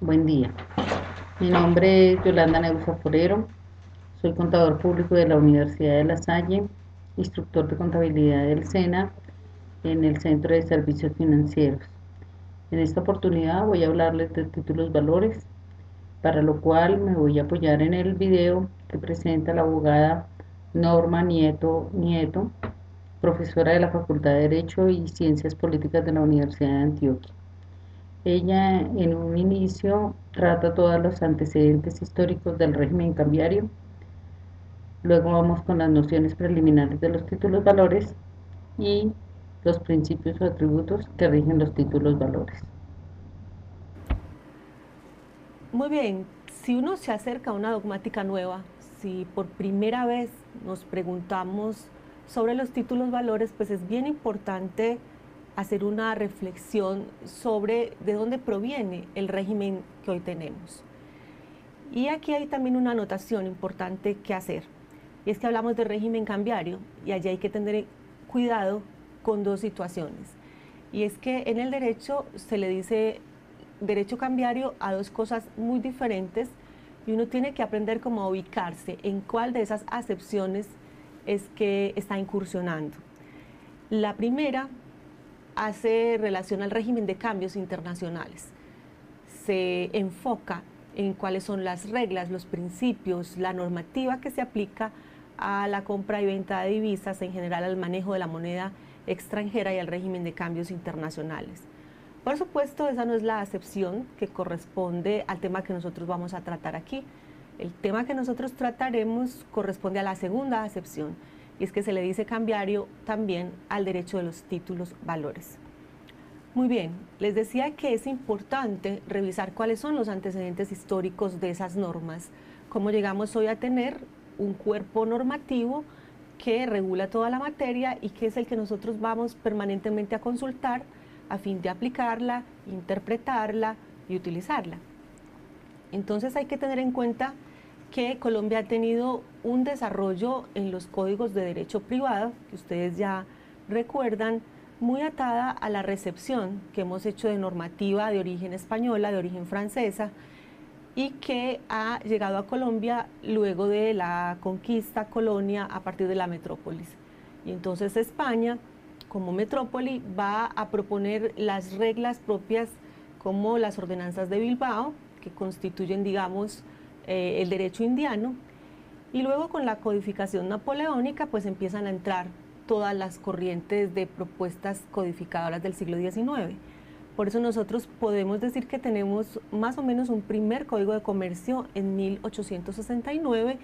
Buen día. Mi nombre es Yolanda Neusa Forero. Soy contador público de la Universidad de La Salle, instructor de contabilidad del SENA en el Centro de Servicios Financieros. En esta oportunidad voy a hablarles de títulos valores, para lo cual me voy a apoyar en el video que presenta la abogada Norma Nieto, profesora de la Facultad de Derecho y Ciencias Políticas de la Universidad de Antioquia. Ella en un inicio trata todos los antecedentes históricos del régimen cambiario, luego vamos con las nociones preliminares de los títulos valores y los principios o atributos que rigen los títulos valores. Muy bien, si uno se acerca a una dogmática nueva, si por primera vez nos preguntamos sobre los títulos valores, pues es bien importante hacer una reflexión sobre de dónde proviene el régimen que hoy tenemos. Y aquí hay también una anotación importante que hacer, y es que hablamos de régimen cambiario, y allí hay que tener cuidado con dos situaciones. Y es que en el derecho se le dice derecho cambiario a dos cosas muy diferentes, y uno tiene que aprender cómo ubicarse en cuál de esas acepciones es que está incursionando. La primera hace relación al régimen de cambios internacionales. Se enfoca en cuáles son las reglas, los principios, la normativa que se aplica a la compra y venta de divisas, en general al manejo de la moneda extranjera y al régimen de cambios internacionales. Por supuesto, esa no es la acepción que corresponde al tema que nosotros vamos a tratar aquí. El tema que nosotros trataremos corresponde a la segunda acepción, y es que se le dice cambiario también al derecho de los títulos valores. Muy bien, les decía que es importante revisar cuáles son los antecedentes históricos de esas normas, cómo llegamos hoy a tener un cuerpo normativo que regula toda la materia y que es el que nosotros vamos permanentemente a consultar a fin de aplicarla, interpretarla y utilizarla. Entonces hay que tener en cuenta que Colombia ha tenido un desarrollo en los códigos de derecho privado, que ustedes ya recuerdan, muy atada a la recepción que hemos hecho de normativa de origen española, de origen francesa, y que ha llegado a Colombia luego de la conquista colonia a partir de la metrópolis. Y entonces España, como metrópoli, va a proponer las reglas propias como las ordenanzas de Bilbao, que constituyen, digamos, el derecho indiano, y luego con la codificación napoleónica pues empiezan a entrar todas las corrientes de propuestas codificadoras del siglo XIX. Por eso nosotros podemos decir que tenemos más o menos un primer código de comercio en 1869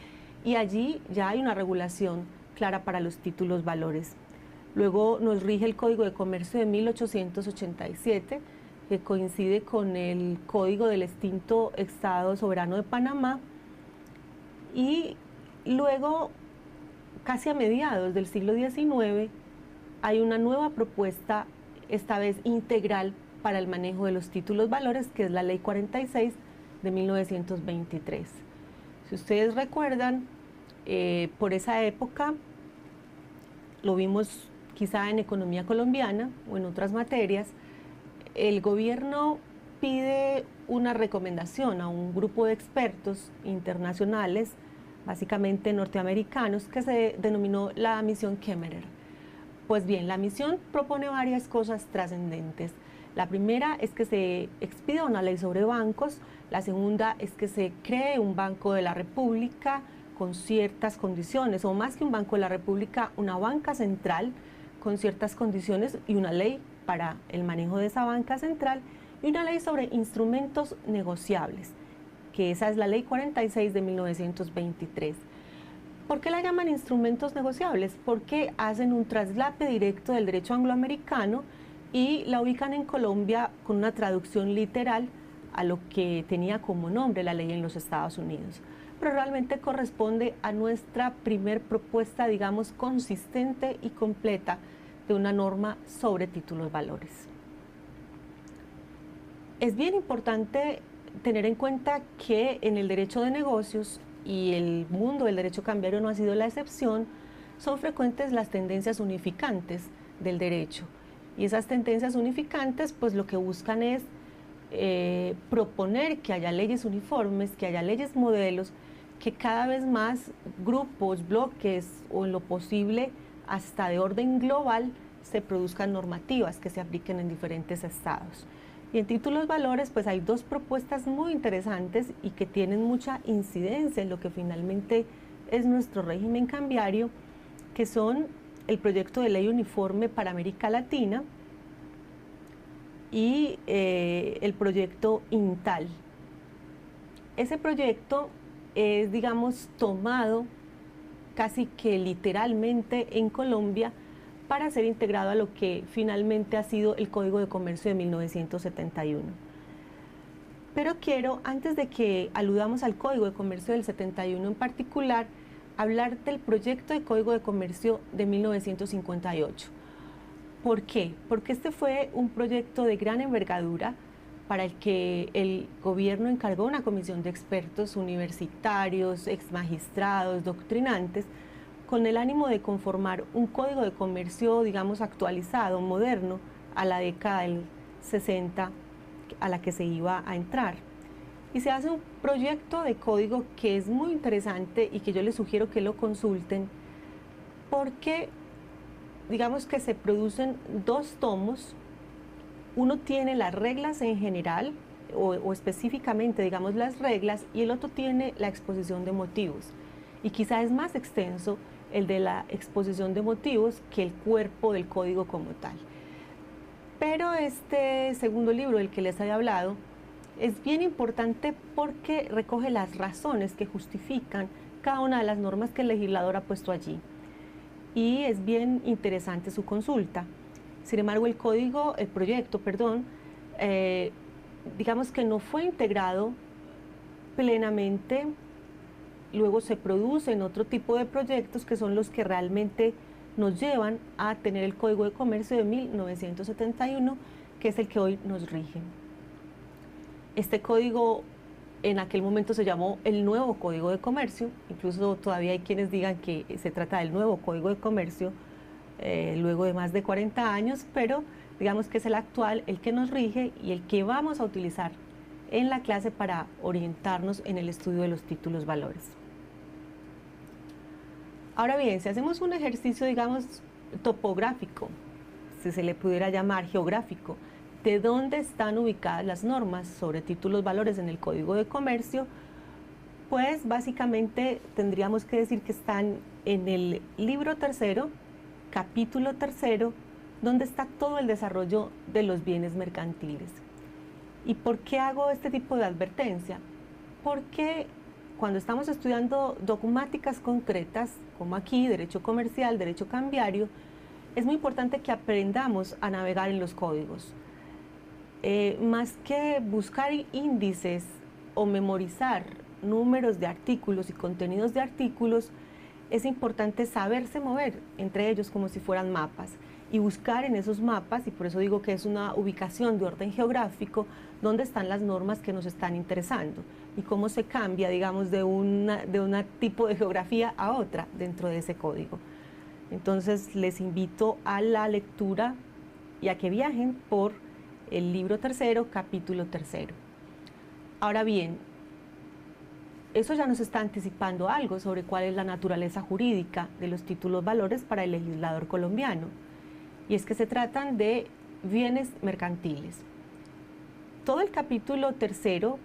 y allí ya hay una regulación clara para los títulos valores. Luego nos rige el Código de Comercio de 1887, que coincide con el Código del extinto Estado Soberano de Panamá, y luego, casi a mediados del siglo XIX, hay una nueva propuesta, esta vez integral, para el manejo de los títulos valores, que es la Ley 46 de 1923. Si ustedes recuerdan, por esa época, lo vimos quizá en economía colombiana o en otras materias, el gobierno pide una recomendación a un grupo de expertos internacionales, básicamente norteamericanos, que se denominó la misión Kemmerer. Pues bien, la misión propone varias cosas trascendentes. La primera es que se expida una ley sobre bancos, la segunda es que se cree un Banco de la República con ciertas condiciones, o más que un Banco de la República, una banca central con ciertas condiciones y una ley para el manejo de esa banca central, y una ley sobre instrumentos negociables, que esa es la Ley 46 de 1923. ¿Por qué la llaman instrumentos negociables? Porque hacen un traslape directo del derecho angloamericano y la ubican en Colombia con una traducción literal a lo que tenía como nombre la ley en los Estados Unidos. Pero realmente corresponde a nuestra primer propuesta, digamos, consistente y completa de una norma sobre títulos valores. Es bien importante tener en cuenta que en el derecho de negocios, y el mundo del derecho cambiario no ha sido la excepción, son frecuentes las tendencias unificantes del derecho. Y esas tendencias unificantes pues lo que buscan es proponer que haya leyes uniformes, que haya leyes modelos, que cada vez más grupos, bloques o en lo posible hasta de orden global se produzcan normativas que se apliquen en diferentes estados. Y en títulos valores pues hay dos propuestas muy interesantes y que tienen mucha incidencia en lo que finalmente es nuestro régimen cambiario, que son el proyecto de ley uniforme para América Latina y el proyecto INTAL. Ese proyecto es, digamos, tomado casi que literalmente en Colombia para ser integrado a lo que finalmente ha sido el Código de Comercio de 1971. Pero quiero, antes de que aludamos al Código de Comercio del 71 en particular, hablar del proyecto de Código de Comercio de 1958. ¿Por qué? Porque este fue un proyecto de gran envergadura para el que el gobierno encargó una comisión de expertos universitarios, exmagistrados, doctrinantes, con el ánimo de conformar un código de comercio, digamos, actualizado, moderno, a la década del 60 a la que se iba a entrar. Y se hace un proyecto de código que es muy interesante y que yo les sugiero que lo consulten, porque digamos que se producen dos tomos. Uno tiene las reglas en general o específicamente, digamos, las reglas, y el otro tiene la exposición de motivos. Y quizá es más extenso el de la exposición de motivos que el cuerpo del código como tal. Pero este segundo libro del que les he hablado es bien importante porque recoge las razones que justifican cada una de las normas que el legislador ha puesto allí. Y es bien interesante su consulta. Sin embargo, el proyecto, digamos que no fue integrado plenamente. Luego se producen otro tipo de proyectos que son los que realmente nos llevan a tener el Código de Comercio de 1971, que es el que hoy nos rige. Este código en aquel momento se llamó el Nuevo Código de Comercio, incluso todavía hay quienes digan que se trata del Nuevo Código de Comercio luego de más de 40 años, pero digamos que es el actual, el que nos rige y el que vamos a utilizar en la clase para orientarnos en el estudio de los títulos valores. Ahora bien, si hacemos un ejercicio, digamos, topográfico, si se le pudiera llamar geográfico, de dónde están ubicadas las normas sobre títulos valores en el Código de Comercio, pues básicamente tendríamos que decir que están en el libro tercero, capítulo tercero, donde está todo el desarrollo de los bienes mercantiles. ¿Y por qué hago este tipo de advertencia? Porque cuando estamos estudiando dogmáticas concretas, como aquí, derecho comercial, derecho cambiario, es muy importante que aprendamos a navegar en los códigos. Más que buscar índices o memorizar números de artículos y contenidos de artículos, es importante saberse mover entre ellos como si fueran mapas y buscar en esos mapas, y por eso digo que es una ubicación de orden geográfico, dónde están las normas que nos están interesando y cómo se cambia, digamos, de un tipo de geografía a otra dentro de ese código. Entonces les invito a la lectura y a que viajen por el libro tercero, capítulo tercero. Ahora bien, eso ya nos está anticipando algo sobre cuál es la naturaleza jurídica de los títulos valores para el legislador colombiano, y es que se tratan de bienes mercantiles. Todo el capítulo tercero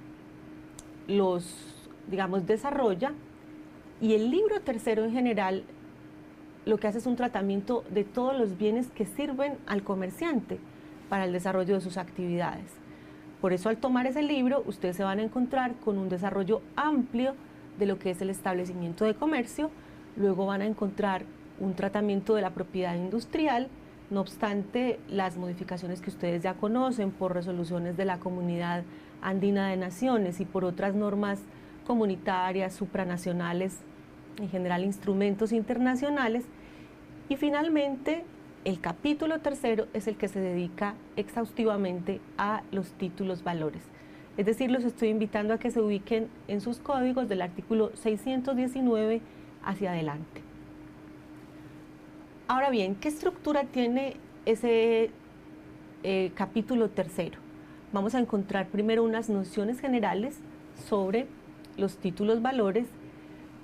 los, digamos, desarrolla, y el libro tercero en general lo que hace es un tratamiento de todos los bienes que sirven al comerciante para el desarrollo de sus actividades. Por eso, al tomar ese libro, ustedes se van a encontrar con un desarrollo amplio de lo que es el establecimiento de comercio. Luego van a encontrar un tratamiento de la propiedad industrial. No obstante, las modificaciones que ustedes ya conocen por resoluciones de la Comunidad Andina de Naciones y por otras normas comunitarias, supranacionales, en general instrumentos internacionales. Y finalmente, el capítulo tercero es el que se dedica exhaustivamente a los títulos valores. Es decir, los estoy invitando a que se ubiquen en sus códigos del artículo 619 hacia adelante. Ahora bien, ¿qué estructura tiene ese capítulo tercero? vamos a encontrar primero unas nociones generales sobre los títulos valores,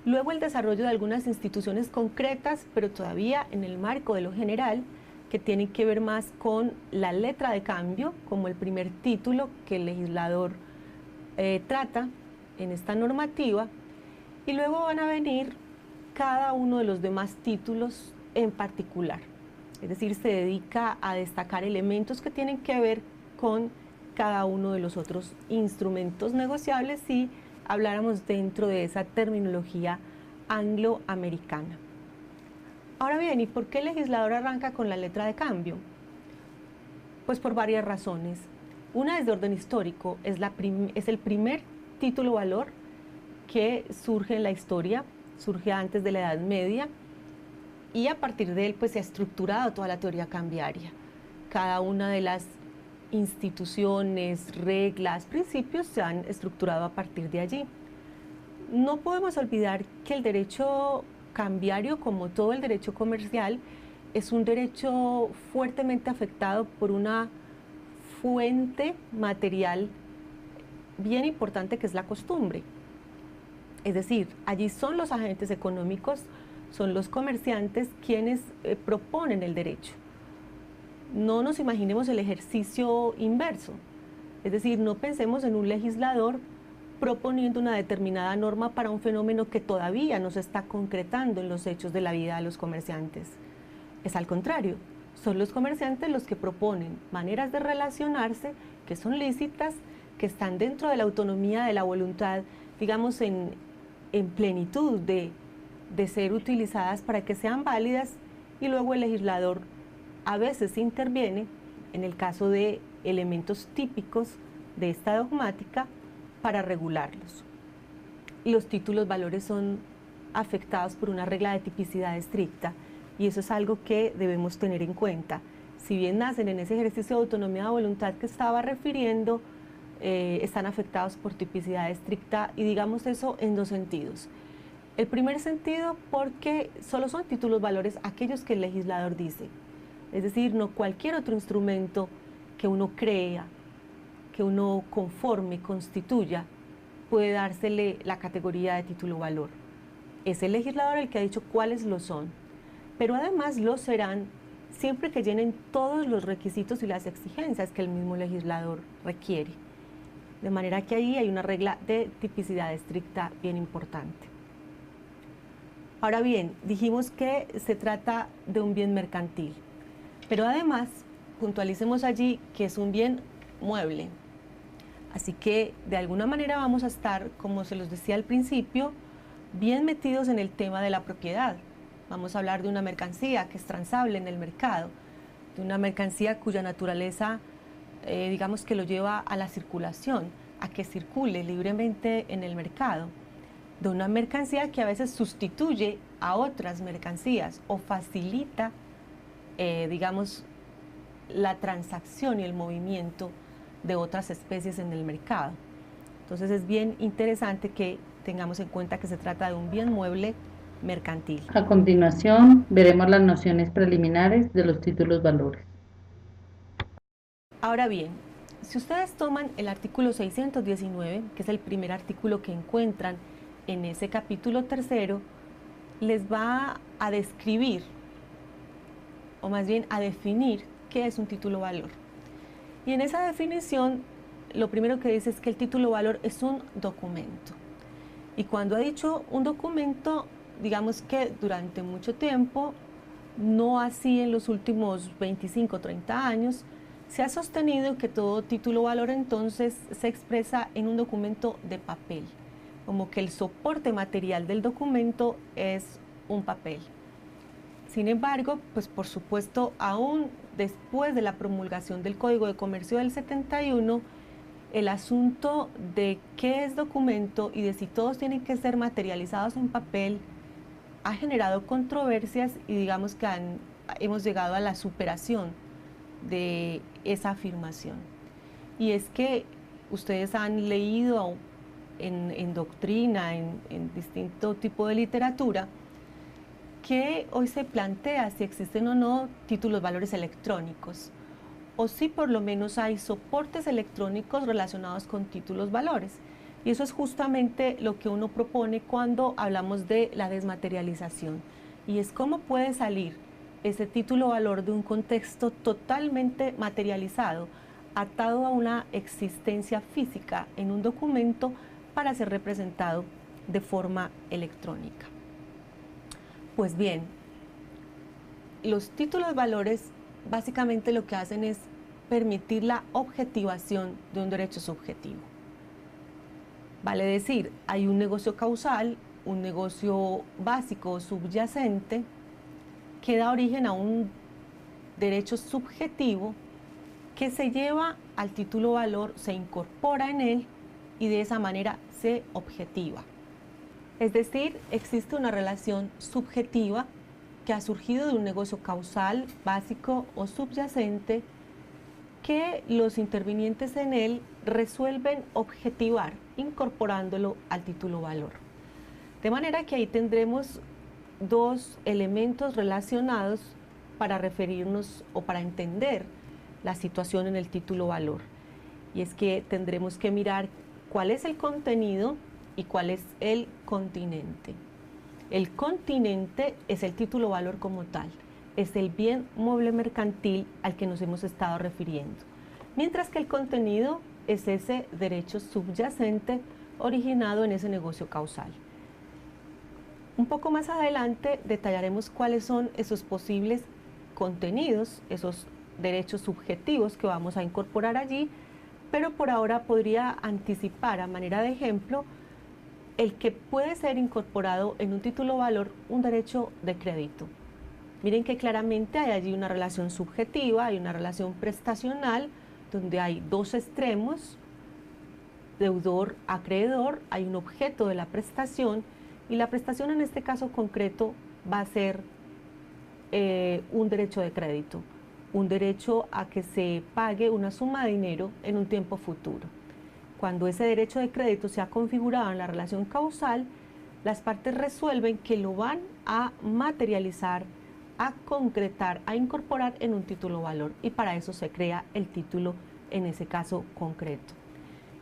luego el desarrollo de algunas instituciones concretas, pero todavía en el marco de lo general, que tienen que ver más con la letra de cambio, como el primer título que el legislador trata en esta normativa, y luego van a venir cada uno de los demás títulos en particular. Es decir, se dedica a destacar elementos que tienen que ver con cada uno de los otros instrumentos negociables si habláramos dentro de esa terminología angloamericana. Ahora bien, ¿y por qué el legislador arranca con la letra de cambio? Pues por varias razones. Una es de orden histórico, es el primer título valor que surge en la historia, surge antes de la Edad Media, y a partir de él pues se ha estructurado toda la teoría cambiaria. Cada una de las instituciones, reglas, principios se han estructurado a partir de allí. No podemos olvidar que el derecho cambiario, como todo el derecho comercial, es un derecho fuertemente afectado por una fuente material bien importante que es la costumbre. Es decir, allí son los agentes económicos, son los comerciantes quienes proponen el derecho. No nos imaginemos el ejercicio inverso, es decir, no pensemos en un legislador proponiendo una determinada norma para un fenómeno que todavía no se está concretando en los hechos de la vida de los comerciantes. Es al contrario, son los comerciantes los que proponen maneras de relacionarse que son lícitas, que están dentro de la autonomía de la voluntad, digamos, en plenitud de ser utilizadas para que sean válidas, y luego el legislador a veces interviene en el caso de elementos típicos de esta dogmática para regularlos. Y los títulos valores son afectados por una regla de tipicidad estricta, y eso es algo que debemos tener en cuenta. Si bien nacen en ese ejercicio de autonomía de voluntad que estaba refiriendo, están afectados por tipicidad estricta, y digamos eso en dos sentidos. El primer sentido, porque solo son títulos valores aquellos que el legislador dice, es decir, no cualquier otro instrumento que uno crea, que uno conforme, constituya, puede dársele la categoría de título valor. Es el legislador el que ha dicho cuáles lo son, pero además lo serán siempre que llenen todos los requisitos y las exigencias que el mismo legislador requiere. De manera que ahí hay una regla de tipicidad estricta bien importante. Ahora bien, dijimos que se trata de un bien mercantil, pero además puntualicemos allí que es un bien mueble. Así que de alguna manera vamos a estar, como se los decía al principio, bien metidos en el tema de la propiedad. Vamos a hablar de una mercancía que es transable en el mercado, de una mercancía cuya naturaleza, digamos que lo lleva a la circulación, a que circule libremente en el mercado, de una mercancía que a veces sustituye a otras mercancías o facilita, digamos, la transacción y el movimiento de otras especies en el mercado. Entonces es bien interesante que tengamos en cuenta que se trata de un bien mueble mercantil. A continuación, veremos las nociones preliminares de los títulos valores. Ahora bien, si ustedes toman el artículo 619, que es el primer artículo que encuentran en ese capítulo tercero, les va a describir, o más bien a definir, qué es un título valor. Y en esa definición, lo primero que dice es que el título valor es un documento. Y cuando ha dicho un documento, digamos que durante mucho tiempo, no así en los últimos 25 o 30 años, se ha sostenido que todo título valor entonces se expresa en un documento de papel, como que el soporte material del documento es un papel. Sin embargo, pues por supuesto, aún después de la promulgación del Código de Comercio del 71, el asunto de qué es documento y de si todos tienen que ser materializados en papel ha generado controversias, y digamos que hemos llegado a la superación de esa afirmación. Y es que ustedes han leído en doctrina, en distinto tipo de literatura, que hoy se plantea si existen o no títulos valores electrónicos, o si por lo menos hay soportes electrónicos relacionados con títulos valores. Y eso es justamente lo que uno propone cuando hablamos de la desmaterialización. Y es cómo puede salir ese título valor de un contexto totalmente materializado, atado a una existencia física en un documento para ser representado de forma electrónica. Pues bien, los títulos valores básicamente lo que hacen es permitir la objetivación de un derecho subjetivo. Vale decir, hay un negocio causal, un negocio básico o subyacente que da origen a un derecho subjetivo que se lleva al título valor, se incorpora en él y de esa manera se objetiva. Es decir, existe una relación subjetiva que ha surgido de un negocio causal, básico o subyacente que los intervinientes en él resuelven objetivar, incorporándolo al título valor. De manera que ahí tendremos dos elementos relacionados para referirnos o para entender la situación en el título valor. Y es que tendremos que mirar cuál es el contenido y cuál es el continente. El continente es el título valor como tal, es el bien mueble mercantil al que nos hemos estado refiriendo, mientras que el contenido es ese derecho subyacente originado en ese negocio causal. Un poco más adelante detallaremos cuáles son esos posibles contenidos, esos derechos subjetivos que vamos a incorporar allí, pero por ahora podría anticipar a manera de ejemplo el que puede ser incorporado en un título valor un derecho de crédito. Miren que claramente hay allí una relación subjetiva, hay una relación prestacional, donde hay dos extremos, deudor-acreedor, hay un objeto de la prestación, y la prestación en este caso concreto va a ser un derecho de crédito, un derecho a que se pague una suma de dinero en un tiempo futuro. Cuando ese derecho de crédito se ha configurado en la relación causal, las partes resuelven que lo van a materializar, a concretar, a incorporar en un título valor, y para eso se crea el título en ese caso concreto.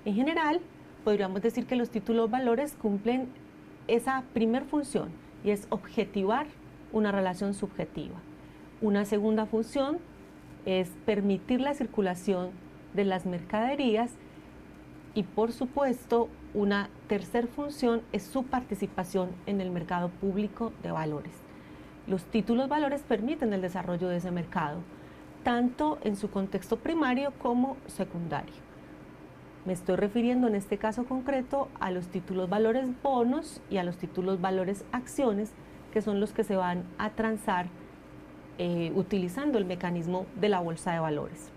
En general, podríamos decir que los títulos valores cumplen esa primer función, y es objetivar una relación subjetiva. Una segunda función es permitir la circulación de las mercaderías, y por supuesto una tercera función es su participación en el mercado público de valores. Los títulos valores permiten el desarrollo de ese mercado, tanto en su contexto primario como secundario. Me estoy refiriendo en este caso concreto a los títulos valores bonos y a los títulos valores acciones, que son los que se van a transar utilizando el mecanismo de la bolsa de valores.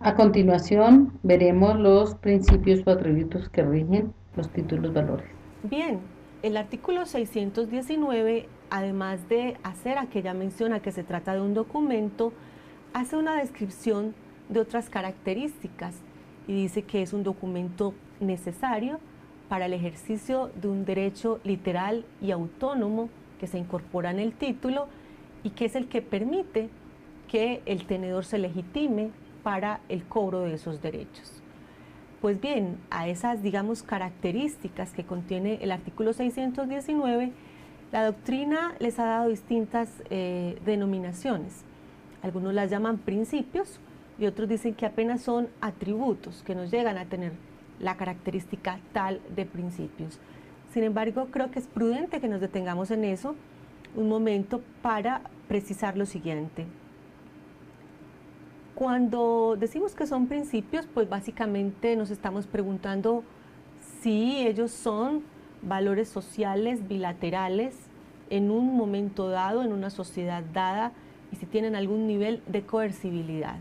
A continuación, veremos los principios o atributos que rigen los títulos valores. Bien, el artículo 619, además de hacer aquella mención a que se trata de un documento, hace una descripción de otras características y dice que es un documento necesario para el ejercicio de un derecho literal y autónomo que se incorpora en el título y que es el que permite que el tenedor se legitime para el cobro de esos derechos. Pues bien, a esas, digamos, características que contiene el artículo 619, la doctrina les ha dado distintas denominaciones. Algunos las llaman principios y otros dicen que apenas son atributos que nos llegan a tener la característica tal de principios. Sin embargo, creo que es prudente que nos detengamos en eso un momento para precisar lo siguiente. Cuando decimos que son principios, pues básicamente nos estamos preguntando si ellos son valores sociales bilaterales en un momento dado, en una sociedad dada, y si tienen algún nivel de coercibilidad.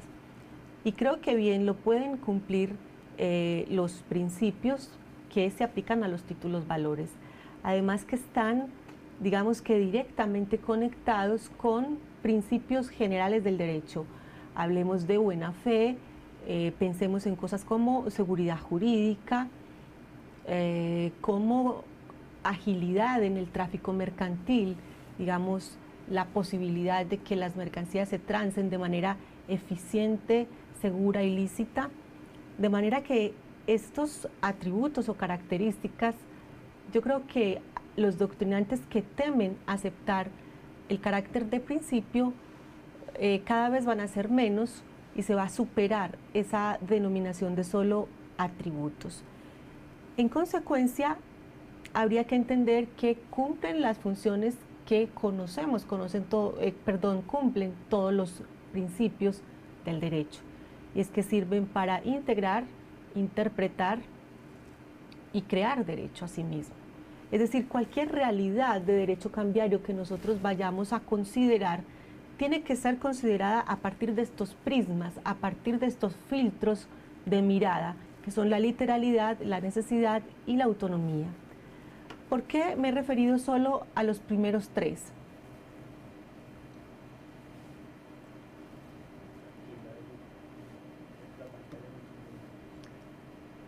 Y creo que bien lo pueden cumplir los principios que se aplican a los títulos valores. Además que están, digamos que directamente conectados con principios generales del derecho. Hablemos de buena fe, pensemos en cosas como seguridad jurídica, como agilidad en el tráfico mercantil, digamos, la posibilidad de que las mercancías se transen de manera eficiente, segura y lícita, de manera que estos atributos o características, yo creo que los doctrinantes que temen aceptar el carácter de principio cada vez van a ser menos y se va a superar esa denominación de solo atributos. En consecuencia, habría que entender que cumplen las funciones que conocemos, cumplen todos los principios del derecho. Y es que sirven para integrar, interpretar y crear derecho a sí mismo. Es decir, cualquier realidad de derecho cambiario que nosotros vayamos a considerar tiene que ser considerada a partir de estos prismas, a partir de estos filtros de mirada, que son la literalidad, la necesidad y la autonomía. ¿Por qué me he referido solo a los primeros tres?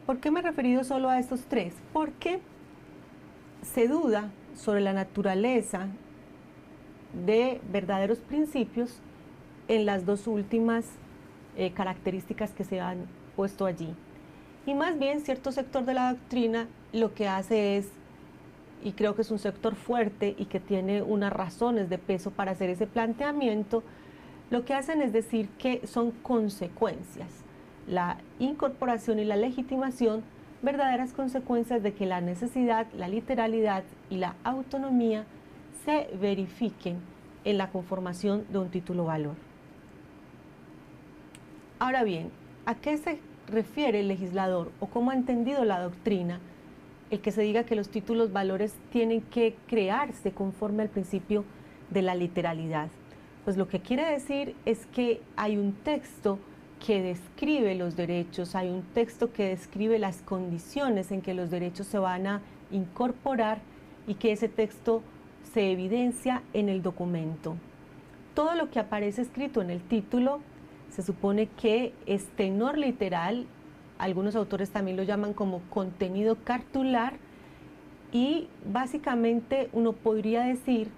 ¿Por qué me he referido solo a estos tres? Porque se duda sobre la naturaleza de verdaderos principios en las dos últimas características que se han puesto allí. Y más bien cierto sector de la doctrina lo que hace es, y creo que es un sector fuerte y que tiene unas razones de peso para hacer ese planteamiento, lo que hacen es decir que son consecuencias. La incorporación y la legitimación, verdaderas consecuencias de que la necesidad, la literalidad y la autonomía se verifiquen en la conformación de un título valor. Ahora bien, ¿a qué se refiere el legislador o cómo ha entendido la doctrina el que se diga que los títulos valores tienen que crearse conforme al principio de la literalidad? Pues lo que quiere decir es que hay un texto que describe los derechos, hay un texto que describe las condiciones en que los derechos se van a incorporar y que ese texto se evidencia en el documento. Todo lo que aparece escrito en el título se supone que es tenor literal, algunos autores también lo llaman como contenido cartular, y básicamente uno podría decir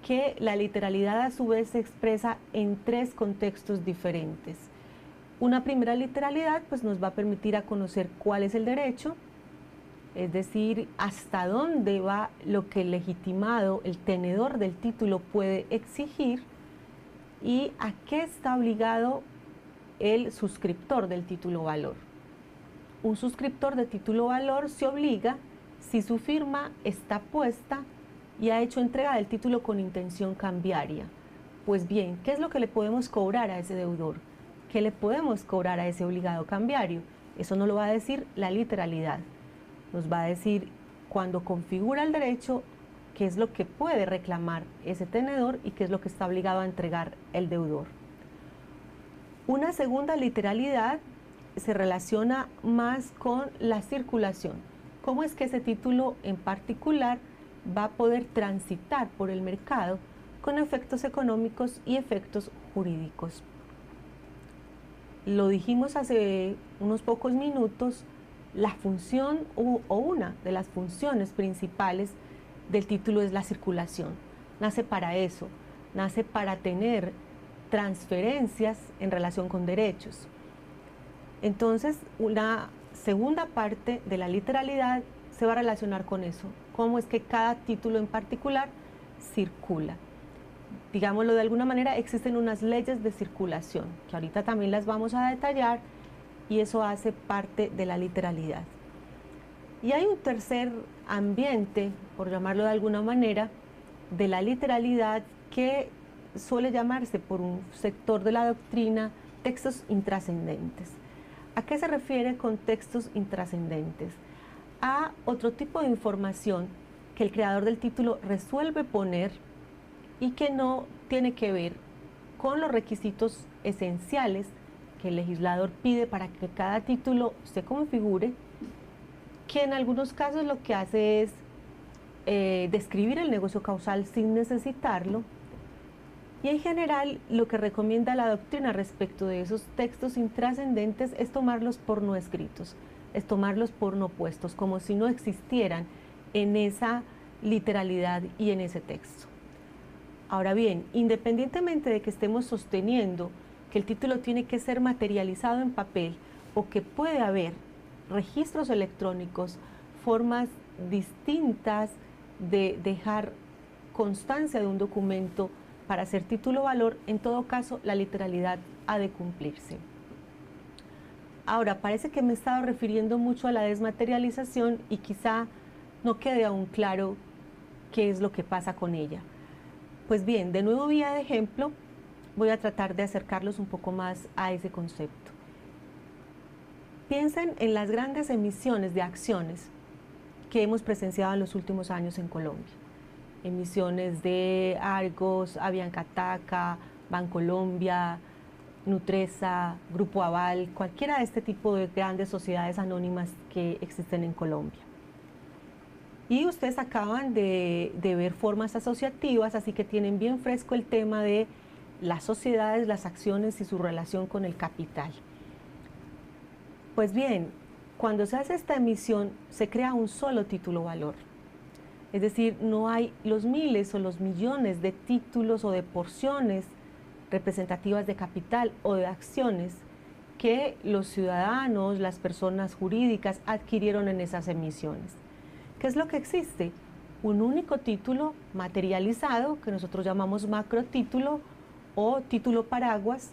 que la literalidad a su vez se expresa en tres contextos diferentes. Una primera literalidad pues nos va a permitir a conocer cuál es el derecho, es decir, hasta dónde va lo que el legitimado, el tenedor del título puede exigir y a qué está obligado el suscriptor del título valor. Un suscriptor de título valor se obliga si su firma está puesta y ha hecho entrega del título con intención cambiaria. Pues bien, ¿qué es lo que le podemos cobrar a ese deudor? ¿Qué le podemos cobrar a ese obligado cambiario? Eso no lo va a decir la literalidad. Nos va a decir cuando configura el derecho qué es lo que puede reclamar ese tenedor y qué es lo que está obligado a entregar el deudor. Una segunda literalidad se relaciona más con la circulación. ¿Cómo es que ese título en particular va a poder transitar por el mercado con efectos económicos y efectos jurídicos? Lo dijimos hace unos pocos minutos, la función o una de las funciones principales del título es la circulación. Nace para eso, nace para tener transferencias en relación con derechos. Entonces, una segunda parte de la literalidad se va a relacionar con eso, cómo es que cada título en particular circula. Digámoslo de alguna manera, existen unas leyes de circulación, que ahorita también las vamos a detallar, y eso hace parte de la literalidad. Y hay un tercer ambiente, por llamarlo de alguna manera, de la literalidad que suele llamarse por un sector de la doctrina textos intrascendentes. ¿A qué se refiere con textos intrascendentes? A otro tipo de información que el creador del título resuelve poner y que no tiene que ver con los requisitos esenciales que el legislador pide para que cada título se configure, que en algunos casos lo que hace es describir el negocio causal sin necesitarlo, y en general lo que recomienda la doctrina respecto de esos textos intrascendentes es tomarlos por no escritos, es tomarlos por no puestos, como si no existieran en esa literalidad y en ese texto. Ahora bien, independientemente de que estemos sosteniendo que el título tiene que ser materializado en papel o que puede haber registros electrónicos, formas distintas de dejar constancia de un documento para ser título valor, en todo caso la literalidad ha de cumplirse. Ahora, parece que me he estado refiriendo mucho a la desmaterialización y quizá no quede aún claro qué es lo que pasa con ella. Pues bien, de nuevo vía de ejemplo, voy a tratar de acercarlos un poco más a ese concepto. Piensen en las grandes emisiones de acciones que hemos presenciado en los últimos años en Colombia. Emisiones de Argos, Aviancataca, Bancolombia, Nutresa, Grupo Aval, cualquiera de este tipo de grandes sociedades anónimas que existen en Colombia. Y ustedes acaban de ver formas asociativas, así que tienen bien fresco el tema de las sociedades, las acciones y su relación con el capital. Pues bien, cuando se hace esta emisión, se crea un solo título valor. Es decir, no hay los miles o los millones de títulos o de porciones representativas de capital o de acciones que los ciudadanos, las personas jurídicas adquirieron en esas emisiones. ¿Qué es lo que existe? Un único título materializado que nosotros llamamos macrotítulo o título paraguas,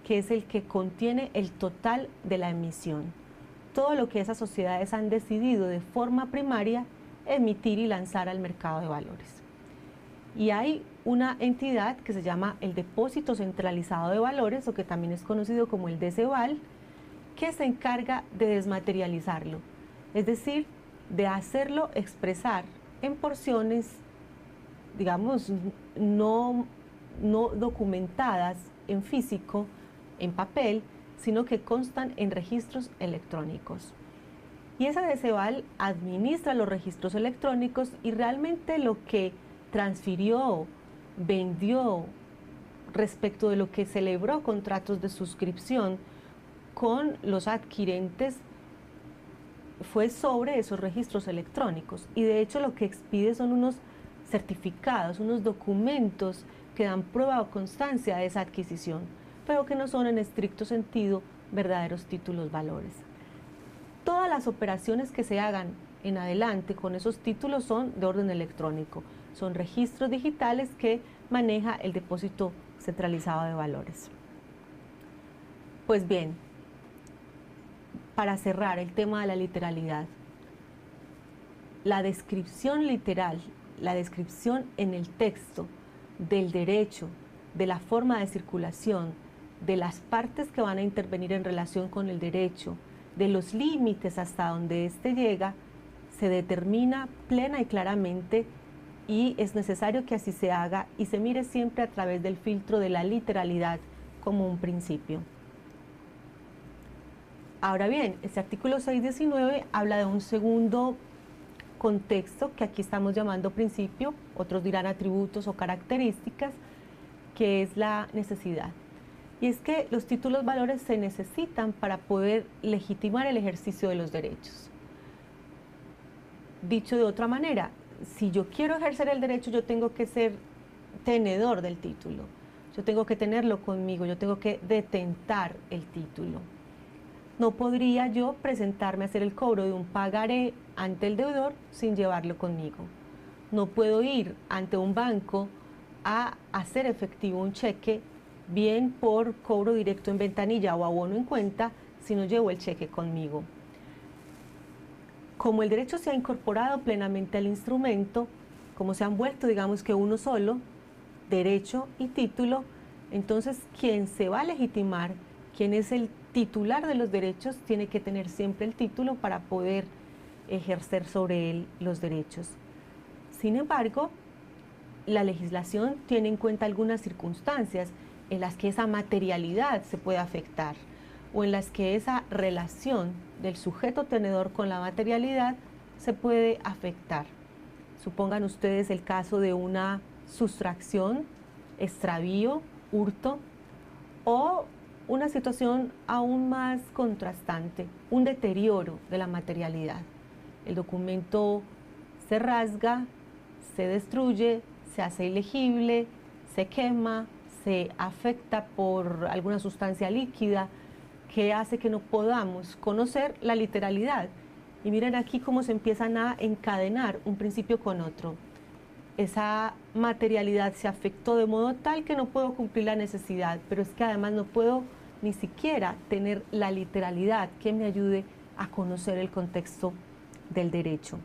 que es el que contiene el total de la emisión. Todo lo que esas sociedades han decidido de forma primaria emitir y lanzar al mercado de valores. Y hay una entidad que se llama el Depósito Centralizado de Valores, o que también es conocido como el DCVAL, que se encarga de desmaterializarlo, es decir, de hacerlo expresar en porciones, digamos, no documentadas en físico, en papel, sino que constan en registros electrónicos. Y esa DCVAL administra los registros electrónicos y realmente lo que transfirió, vendió respecto de lo que celebró contratos de suscripción con los adquirentes fue sobre esos registros electrónicos. Y de hecho lo que expide son unos certificados, unos documentos que dan prueba o constancia de esa adquisición, pero que no son en estricto sentido verdaderos títulos valores. Todas las operaciones que se hagan en adelante con esos títulos son de orden electrónico, son registros digitales que maneja el Depósito Centralizado de Valores. Pues bien, para cerrar el tema de la literalidad, la descripción literal, la descripción en el texto del derecho, de la forma de circulación, de las partes que van a intervenir en relación con el derecho, de los límites hasta donde éste llega, se determina plena y claramente, y es necesario que así se haga y se mire siempre a través del filtro de la literalidad como un principio. Ahora bien, este artículo 619 habla de un segundo contexto que aquí estamos llamando principio, otros dirán atributos o características, que es la necesidad. Y es que los títulos valores se necesitan para poder legitimar el ejercicio de los derechos. Dicho de otra manera, si yo quiero ejercer el derecho, yo tengo que ser tenedor del título, yo tengo que tenerlo conmigo, yo tengo que detentar el título. No podría yo presentarme a hacer el cobro de un pagaré ante el deudor sin llevarlo conmigo. No puedo ir ante un banco a hacer efectivo un cheque, bien por cobro directo en ventanilla o abono en cuenta, si no llevo el cheque conmigo. Como el derecho se ha incorporado plenamente al instrumento, como se han vuelto, digamos que uno solo, derecho y título, entonces quien se va a legitimar, quien es el titular de los derechos, tiene que tener siempre el título para poder ejercer sobre él los derechos. Sin embargo, la legislación tiene en cuenta algunas circunstancias en las que esa materialidad se puede afectar o en las que esa relación del sujeto tenedor con la materialidad se puede afectar. Supongan ustedes el caso de una sustracción, extravío, hurto o una situación aún más contrastante, un deterioro de la materialidad. El documento se rasga, se destruye, se hace ilegible, se quema, se afecta por alguna sustancia líquida que hace que no podamos conocer la literalidad. Y miren aquí cómo se empiezan a encadenar un principio con otro. Esa materialidad se afectó de modo tal que no puedo cumplir la necesidad, pero es que además no puedo ni siquiera tener la literalidad que me ayude a conocer el contexto del derecho.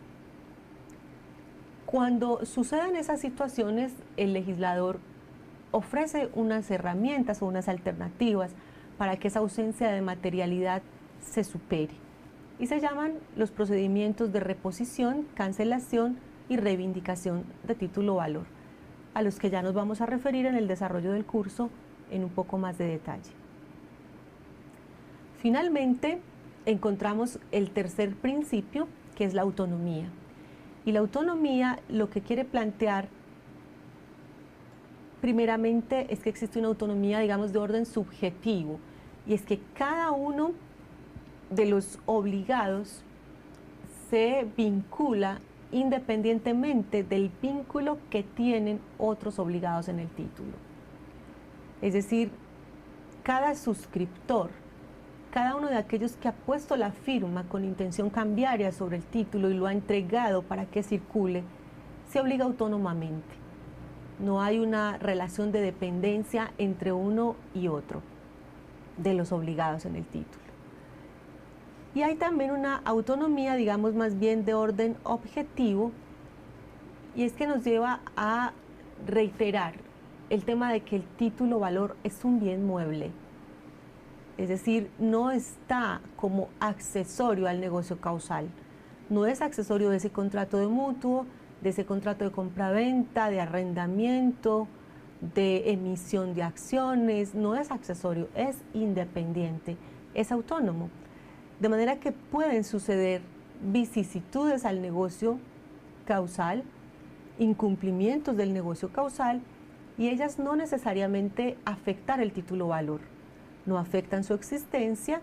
Cuando suceden esas situaciones, el legislador ofrece unas herramientas o unas alternativas para que esa ausencia de materialidad se supere. Y se llaman los procedimientos de reposición, cancelación y reivindicación de título o valor, a los que ya nos vamos a referir en el desarrollo del curso en un poco más de detalle. Finalmente, encontramos el tercer principio, que es la autonomía. Y la autonomía lo que quiere plantear primeramente es que existe una autonomía, digamos, de orden subjetivo, y es que cada uno de los obligados se vincula independientemente del vínculo que tienen otros obligados en el título. Es decir, cada suscriptor, cada uno de aquellos que ha puesto la firma con intención cambiaria sobre el título y lo ha entregado para que circule, se obliga autónomamente. No hay una relación de dependencia entre uno y otro de los obligados en el título. Y hay también una autonomía, digamos, más bien de orden objetivo, y es que nos lleva a reiterar el tema de que el título valor es un bien mueble. Es decir, no está como accesorio al negocio causal. No es accesorio de ese contrato de mutuo, de ese contrato de compraventa, de arrendamiento, de emisión de acciones. No es accesorio, es independiente, es autónomo. De manera que pueden suceder vicisitudes al negocio causal, incumplimientos del negocio causal, y ellas no necesariamente afectan el título valor. No afectan su existencia,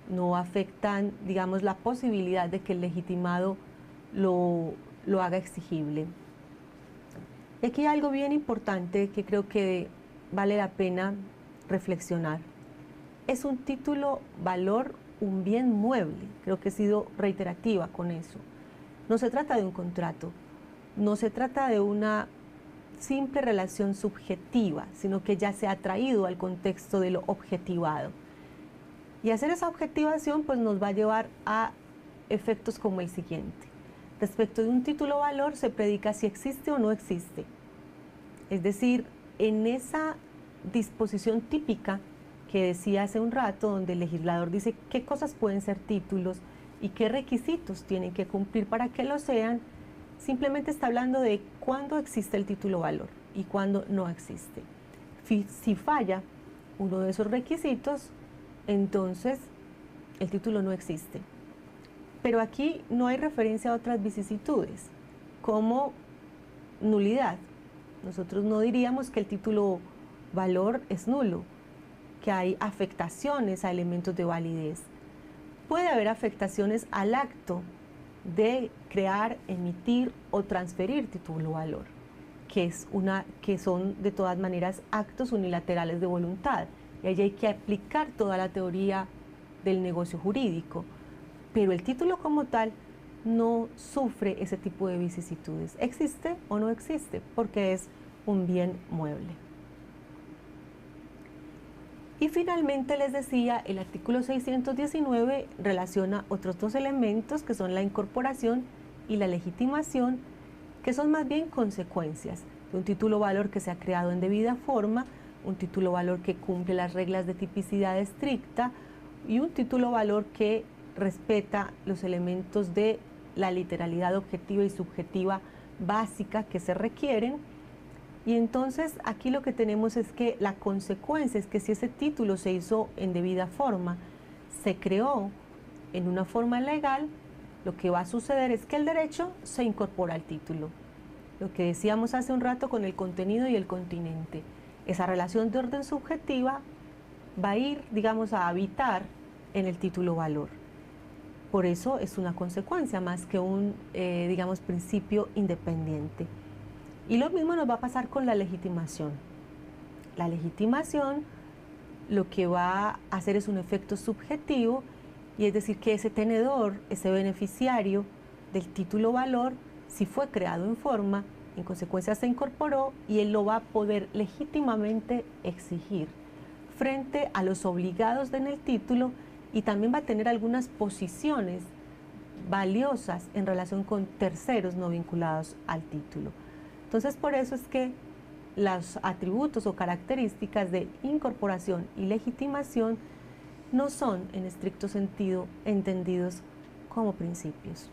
no afectan, digamos, la posibilidad de que el legitimado lo haga exigible. Y aquí hay algo bien importante que creo que vale la pena reflexionar. Es un título valor, un bien mueble. Creo que he sido reiterativa con eso. No se trata de un contrato, no se trata de una simple relación subjetiva, sino que ya se ha traído al contexto de lo objetivado. Y hacer esa objetivación pues nos va a llevar a efectos como el siguiente. Respecto de un título valor se predica si existe o no existe. Es decir, en esa disposición típica que decía hace un rato, donde el legislador dice qué cosas pueden ser títulos y qué requisitos tienen que cumplir para que lo sean, simplemente está hablando de cuándo existe el título valor y cuándo no existe. Si falla uno de esos requisitos, entonces el título no existe. Pero aquí no hay referencia a otras vicisitudes, como nulidad. Nosotros no diríamos que el título valor es nulo, que hay afectaciones a elementos de validez. Puede haber afectaciones al acto de crear, emitir o transferir título valor, que son de todas maneras actos unilaterales de voluntad, y allí hay que aplicar toda la teoría del negocio jurídico, pero el título como tal no sufre ese tipo de vicisitudes. ¿Existe o no existe? Porque es un bien mueble. Y finalmente les decía, el artículo 619 relaciona otros dos elementos que son la incorporación y la legitimación, que son más bien consecuencias de un título valor que se ha creado en debida forma, un título valor que cumple las reglas de tipicidad estricta y un título valor que respeta los elementos de la literalidad objetiva y subjetiva básica que se requieren. Y entonces aquí lo que tenemos es que la consecuencia es que si ese título se hizo en debida forma, se creó en una forma legal, lo que va a suceder es que el derecho se incorpora al título. Lo que decíamos hace un rato con el contenido y el continente. Esa relación de orden subjetiva va a ir, digamos, a habitar en el título valor. Por eso es una consecuencia más que un, digamos, principio independiente. Y lo mismo nos va a pasar con la legitimación. La legitimación lo que va a hacer es un efecto subjetivo, y es decir que ese tenedor, ese beneficiario del título valor, si fue creado en forma, en consecuencia se incorporó y él lo va a poder legítimamente exigir frente a los obligados en el título, y también va a tener algunas posiciones valiosas en relación con terceros no vinculados al título. Entonces, por eso es que los atributos o características de incorporación y legitimación no son en estricto sentido entendidos como principios.